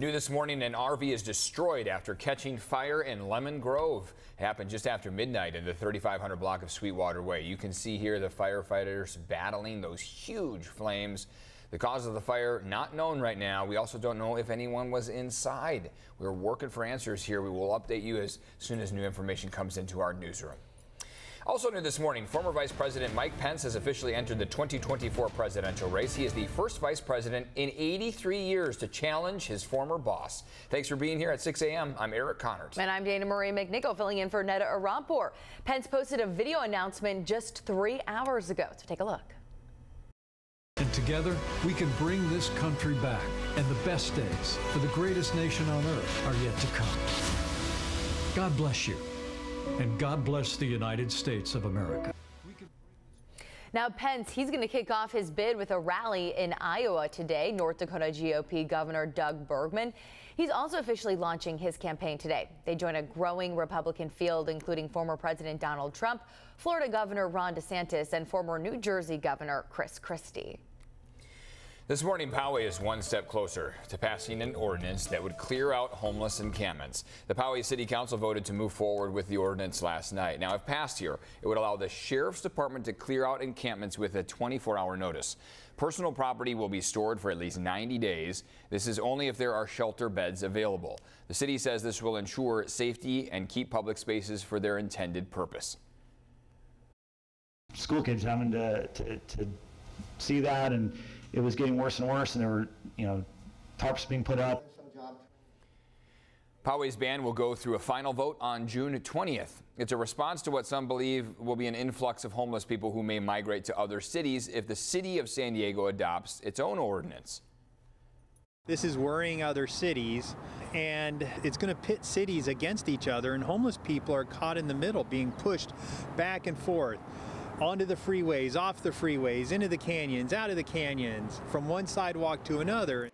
New this morning, an RV is destroyed after catching fire in Lemon Grove. It happened just after midnight in the 3500 block of Sweetwater Way. You can see here the firefighters battling those huge flames. The cause of the fire not known right now. We also don't know if anyone was inside. We're working for answers here. We will update you as soon as new information comes into our newsroom. Also new this morning, former Vice President Mike Pence has officially entered the 2024 presidential race. He is the first vice president in 83 years to challenge his former boss. Thanks for being here at 6 a.m. I'm Eric Connors. And I'm Dana Marie McNichol filling in for Neda Arampur. Pence posted a video announcement just 3 hours ago. So take a look. And together we can bring this country back. And the best days for the greatest nation on earth are yet to come. God bless you. And God bless the United States of America. Now Pence, he's going to kick off his bid with a rally in Iowa today. North Dakota GOP Governor Doug Burgum. He's also officially launching his campaign today. They join a growing Republican field, including former President Donald Trump, Florida Governor Ron DeSantis, and former New Jersey Governor Chris Christie. This morning, Poway is one step closer to passing an ordinance that would clear out homeless encampments. The Poway City Council voted to move forward with the ordinance last night. Now, if passed here, it would allow the Sheriff's Department to clear out encampments with a 24-hour notice. Personal property will be stored for at least 90 days. This is only if there are shelter beds available. The city says this will ensure safety and keep public spaces for their intended purpose. School kids having to see that, and it was getting worse and worse, and there were, tarps being put up. Poway's ban will go through a final vote on June 20th. It's a response to what some believe will be an influx of homeless people who may migrate to other cities if the city of San Diego adopts its own ordinance. This is worrying other cities, and it's going to pit cities against each other, and homeless people are caught in the middle, being pushed back and forth onto the freeways, off the freeways, into the canyons, out of the canyons, from one sidewalk to another.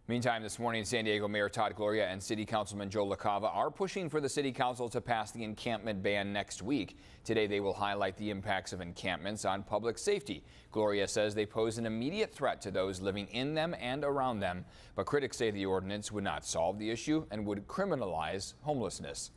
Meantime, this morning, San Diego Mayor Todd Gloria and City Councilman Joe LaCava are pushing for the City Council to pass the encampment ban next week. Today, they will highlight the impacts of encampments on public safety. Gloria says they pose an immediate threat to those living in them and around them, but critics say the ordinance would not solve the issue and would criminalize homelessness.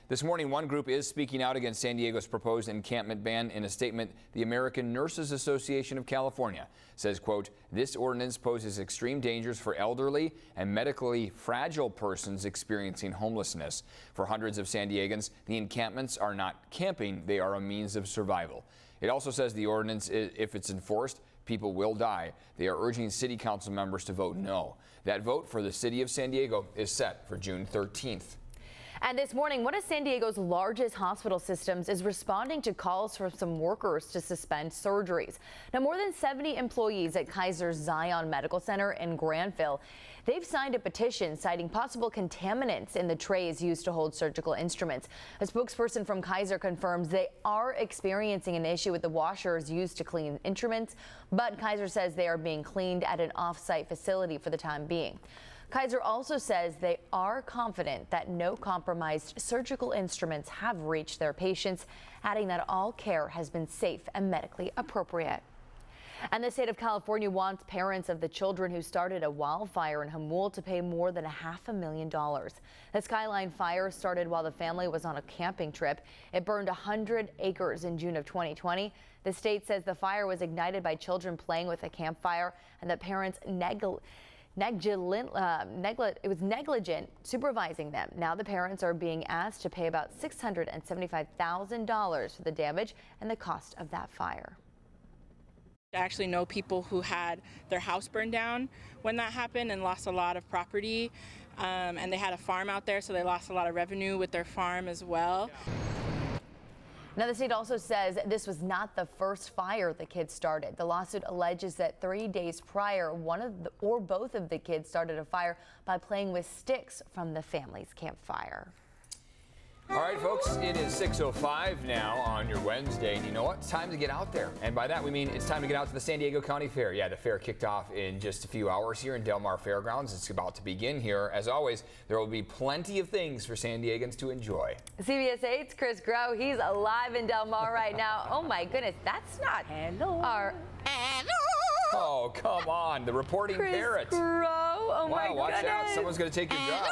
This morning, one group is speaking out against San Diego's proposed encampment ban. In a statement, the American Nurses Association of California says, quote, this ordinance poses extreme dangers for elderly and medically fragile persons experiencing homelessness. For hundreds of San Diegans, the encampments are not camping, they are a means of survival. It also says the ordinance, if it's enforced, people will die. They are urging city council members to vote no. That vote for the city of San Diego is set for June 13th. And this morning, one of San Diego's largest hospital systems is responding to calls from some workers to suspend surgeries. Now, more than 70 employees at Kaiser's Zion Medical Center in Granville, they've signed a petition citing possible contaminants in the trays used to hold surgical instruments. A spokesperson from Kaiser confirms they are experiencing an issue with the washers used to clean instruments, but Kaiser says they are being cleaned at an off-site facility for the time being. Kaiser also says they are confident that no compromised surgical instruments have reached their patients, adding that all care has been safe and medically appropriate. And the state of California wants parents of the children who started a wildfire in Jamul to pay more than $500,000. The Skyline fire started while the family was on a camping trip. It burned 100 acres in June of 2020. The state says the fire was ignited by children playing with a campfire and that parents it was negligent supervising them. Now the parents are being asked to pay about $675,000 for the damage and the cost of that fire. I actually know people who had their house burned down when that happened and lost a lot of property, and they had a farm out there, so they lost a lot of revenue with their farm as well. Now, the state also says this was not the first fire the kids started. The lawsuit alleges that 3 days prior, both of the kids started a fire by playing with sticks from the family's campfire. All right, folks, it is 6:05 now on your Wednesday, and you know what? It's time to get out there. And by that, we mean it's time to get out to the San Diego County Fair. Yeah, the fair kicked off in just a few hours here in Del Mar Fairgrounds. It's about to begin here. As always, there will be plenty of things for San Diegans to enjoy. CBS 8's Chris Grow, he's alive in Del Mar right now. Oh my goodness, that's not our... Oh, come on, the reporting Chris parrot. Grow. Oh my Wow, watch goodness. out. Someone's going to take your job.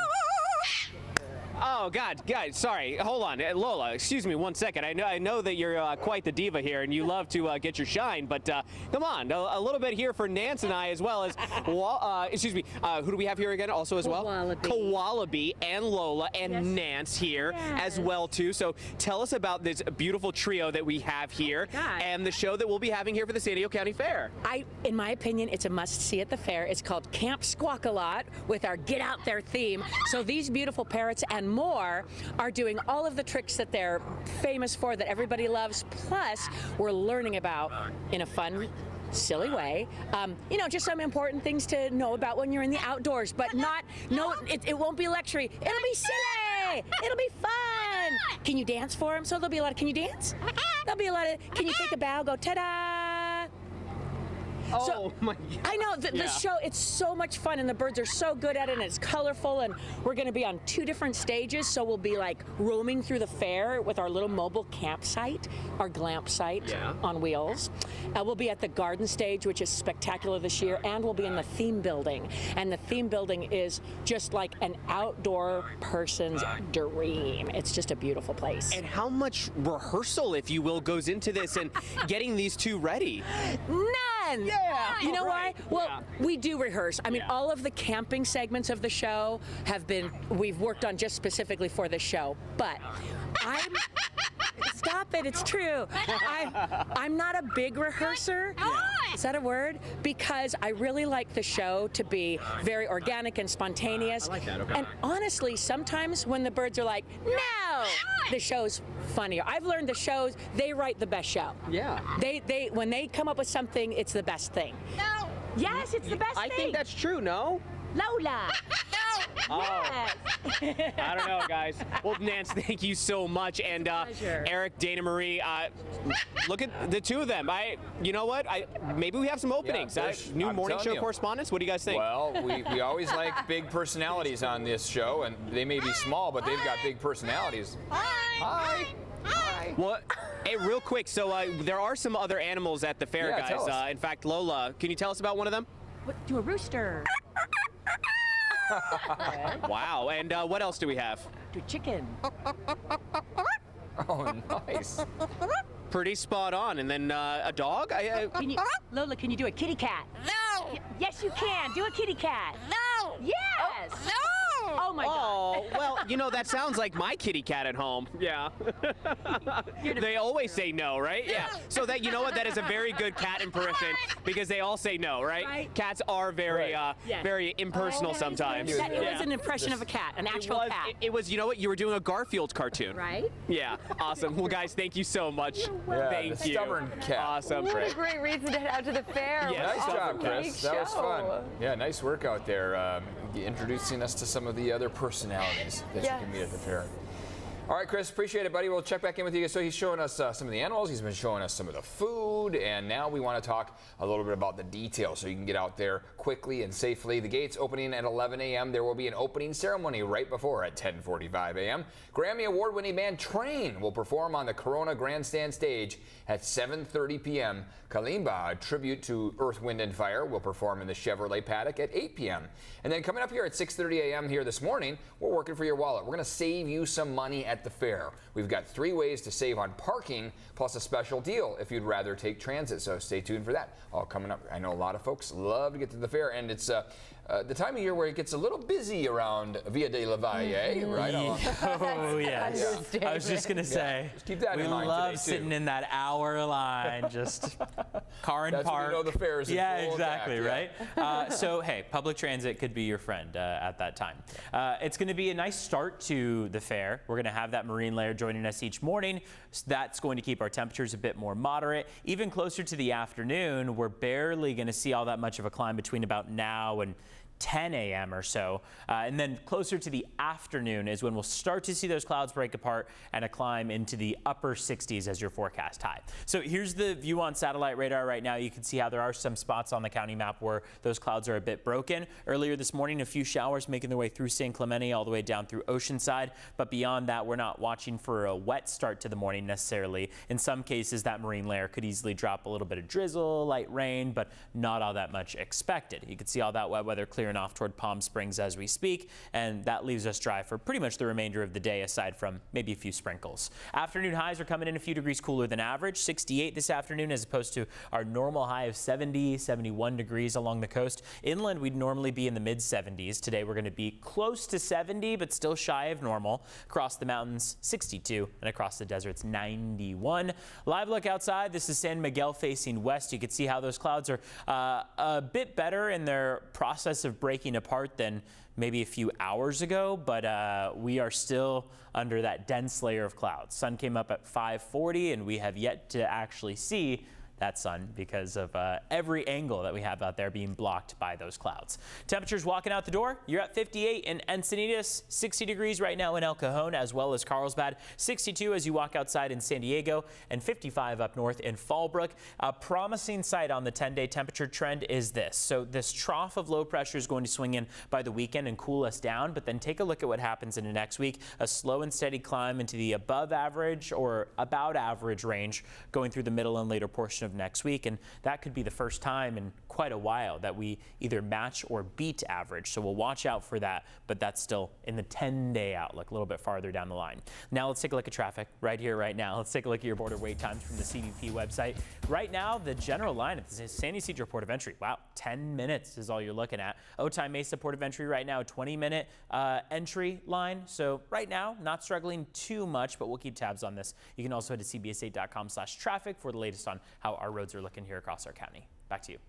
Oh God, guys, sorry. Hold on, Lola. Excuse me, 1 second. I know that you're quite the diva here, and you love to get your shine. But come on, a little bit here for Nance and I, as well as, excuse me. Who do we have here again? Also as well, Koalabi and Lola and Nance here as well too. So tell us about this beautiful trio that we have here and the show that we'll be having here for the San Diego County Fair. In my opinion, it's a must-see at the fair. It's called Camp Squawk-a-Lot with our Get Out There theme. So these beautiful parrots and more are doing all of the tricks that they're famous for, that everybody loves. Plus, we're learning about in a fun, silly way, you know, just some important things to know about when you're in the outdoors, but it won't be lectury. It'll be silly. It'll be fun. Can you dance for them? So there'll be a lot of, can you dance? There'll be a lot of, can you take a bow, go ta-da? Oh my God. I know, the show, it's so much fun, and the birds are so good at it, and it's colorful, and we're going to be on 2 different stages, so we'll be like roaming through the fair with our little mobile campsite, our glamp site on wheels. We'll be at the garden stage, which is spectacular this year, and we'll be in the theme building. And the theme building is just like an outdoor person's dream. It's just a beautiful place. And how much rehearsal, if you will, goes into this and getting these 2 ready? None! Yeah. You know why? Well, we do rehearse. I mean, all of the camping segments of the show we've worked on just specifically for this show. But stop it, it's true. I'm not a big rehearser. Is that a word? Because I really like the show to be very organic and spontaneous. I like that, okay. And honestly, sometimes when the birds are like, no, the show's funnier. I've learned the shows, they write the best show. Yeah. When they come up with something, it's the best thing. No. Yes, it's the best thing. I think that's true, no? Lola. Yes. I don't know, guys. Well, Nance, thank you so much. And Eric, Dana Marie, look at the 2 of them. You know what? Maybe we have some openings. New morning show correspondents. What do you guys think? Well, we always like big personalities on this show, and they may be small, but they've got big personalities. Hi. Hi. Well, hey, real quick. So there are some other animals at the fair, guys. Tell us. In fact, Lola, can you tell us about one of them? Do a rooster. Wow. And what else do we have? Do a chicken. Oh, nice. Pretty spot on. And then a dog? Lola, can you do a kitty cat? No. Yes, you can. Do a kitty cat. No. Yes. No. Oh my God. Oh, well, you know, that sounds like my kitty cat at home. Yeah. They always say no, right? Yeah. So that, you know what, that is a very good cat impression because they all say no, right? Cats are very, very impersonal sometimes. It was an impression of a cat, an actual cat. It was, you know what, you were doing a Garfield cartoon. Right? Yeah. Awesome. Well, guys, thank you so much. Thank you. Stubborn cat. Awesome. What a great reason to head out to the fair. Yeah, nice job, Chris. That was fun. Show. Yeah, nice work out there, introducing us to some of the other personalities that you can meet at the fair. All right, Chris, appreciate it, buddy. We'll check back in with you. So he's showing us some of the animals. He's been showing us some of the food. And now we want to talk a little bit about the details so you can get out there quickly and safely. The gates opening at 11 a.m. There will be an opening ceremony right before at 10:45 a.m. Grammy Award-winning band Train will perform on the Corona Grandstand stage at 7:30 p.m. Kalimba, a tribute to Earth, Wind, and Fire, will perform in the Chevrolet Paddock at 8 p.m. And then coming up here at 6:30 a.m. here this morning, we're working for your wallet. We're going to save you some money at the fair. We've got 3 ways to save on parking, plus a special deal if you'd rather take transit. So stay tuned for that. All coming up. I know a lot of folks love to get to the fair, and it's the time of year where it gets a little busy around Via de la Valle, right? Oh, yes. I was just going to say, just keep that in mind. We love sitting in that hour line, just car and park. That's when you know the fair is in full exactly, attack, right? So, hey, public transit could be your friend at that time. It's going to be a nice start to the fair. We're going to have that marine layer joining us each morning. So that's going to keep our temperatures a bit more moderate. Even closer to the afternoon, we're barely going to see all that much of a climb between about now and 10 a.m. or so. And then closer to the afternoon is when we'll start to see those clouds break apart and a climb into the upper 60s as your forecast high. So here's the view on satellite radar right now. You can see how there are some spots on the county map where those clouds are a bit broken. Earlier this morning, a few showers making their way through San Clemente all the way down through Oceanside. But beyond that, we're not watching for a wet start to the morning necessarily. In some cases, that marine layer could easily drop a little bit of drizzle, light rain, but not all that much expected. You can see all that wet weather clearing clearing off toward Palm Springs as we speak, and that leaves us dry for pretty much the remainder of the day, aside from maybe a few sprinkles. Afternoon highs are coming in a few degrees cooler than average, 68 this afternoon as opposed to our normal high of 70, 71 degrees along the coast. Inland, we'd normally be in the mid-70s. Today, we're going to be close to 70, but still shy of normal. Across the mountains, 62, and across the deserts, 91. Live look outside. This is San Miguel facing west. You can see how those clouds are a bit better in their process of breaking apart than maybe a few hours ago, but we are still under that dense layer of clouds. Sun came up at 5:40, and we have yet to actually see that sun because of every angle that we have out there being blocked by those clouds. Temperatures walking out the door, you're at 58 in Encinitas, 60 degrees right now in El Cajon as well as Carlsbad, 62 as you walk outside in San Diego, and 55 up north in Fallbrook. A promising sight on the 10-day temperature trend is this. So this trough of low pressure is going to swing in by the weekend and cool us down, but then take a look at what happens in the next week. A slow and steady climb into the above average or about average range going through the middle and later portion of next week, and that could be the first time in quite a while that we either match or beat average. So we'll watch out for that, but that's still in the 10-day outlook, a little bit farther down the line. Now let's take a look at traffic right here, right now. Let's take a look at your border wait times from the CBP website. Right now, the general line at the San Ysidro Port of Entry, wow, 10 minutes is all you're looking at. Otay Mesa Port of Entry right now, 20-minute entry line. So right now, not struggling too much, but we'll keep tabs on this. You can also head to cbs8.com/traffic for the latest on how our roads are looking here across our county. Back to you.